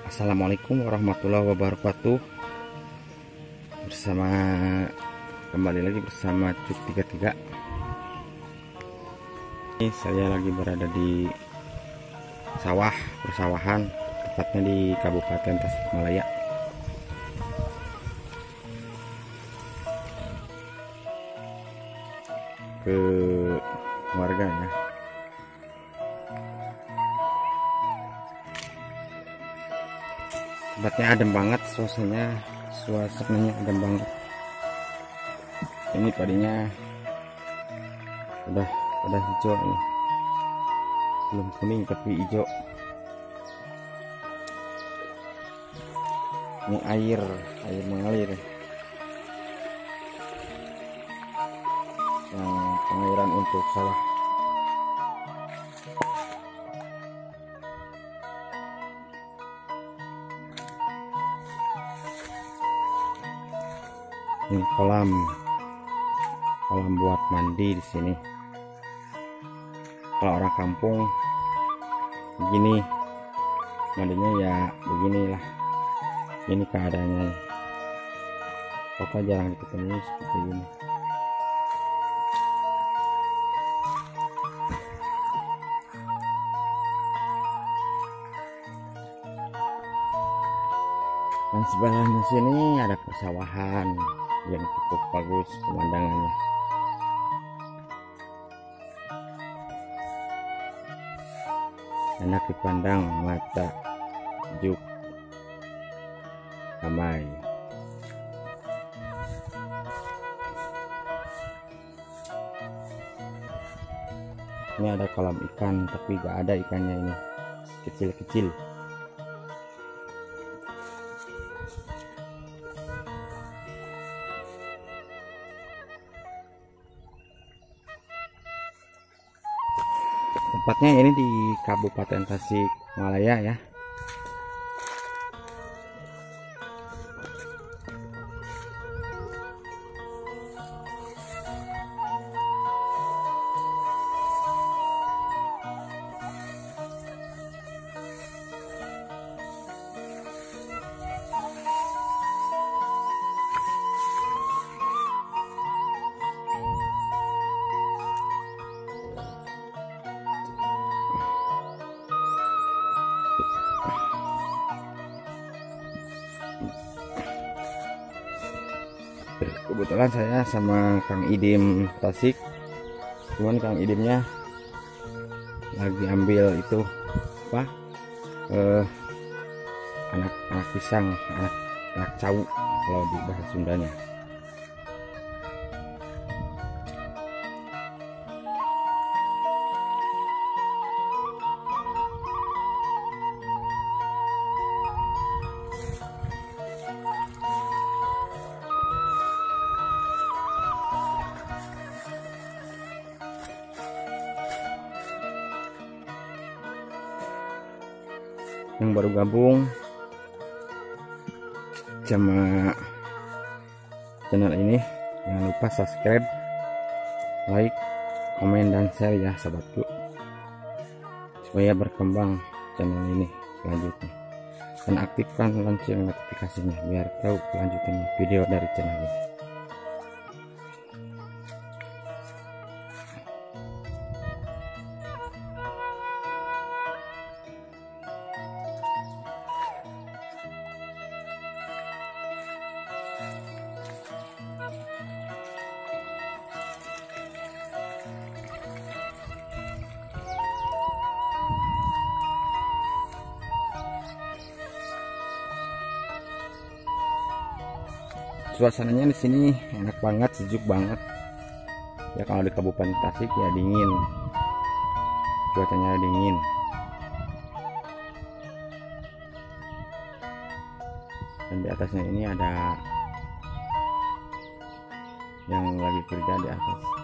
Assalamualaikum warahmatullahi wabarakatuh. Kembali lagi bersama Cuk 33. Ini saya lagi berada di persawahan, tepatnya di Kabupaten Tasikmalaya. Ke warga ya. Tempatnya adem banget, suasananya adem banget. Ini padinya udah hijau ini, belum kuning tapi hijau. Ini air mengalir, yang pengairan untuk sawah. Ini kolam buat mandi di sini. Kalau orang kampung begini mandinya ya beginilah. Ini keadaannya. Pokoknya jarang diketemui seperti ini. Dan sebelahnya sini ada persawahan yang cukup bagus pemandangannya. Enak dipandang mata, juk ramai. Ini ada kolam ikan tapi gak ada ikannya, ini kecil-kecil. Tempatnya ini di Kabupaten Tasikmalaya ya. Kebetulan saya sama Kang Idim Tasik, cuman Kang Idimnya lagi ambil itu apa, anak pisang, anak cau kalau di bahasa Sundanya. Yang baru gabung sama channel ini, jangan lupa subscribe, like, komen, dan share ya sahabatku, supaya berkembang channel ini selanjutnya. Dan aktifkan lonceng notifikasinya biar tahu kelanjutan video dari channel ini. Suasananya di sini enak banget, sejuk banget. Ya kalau di Kabupaten Tasik ya dingin, cuacanya dingin. Dan di atasnya ini ada yang lagi kerja di atas.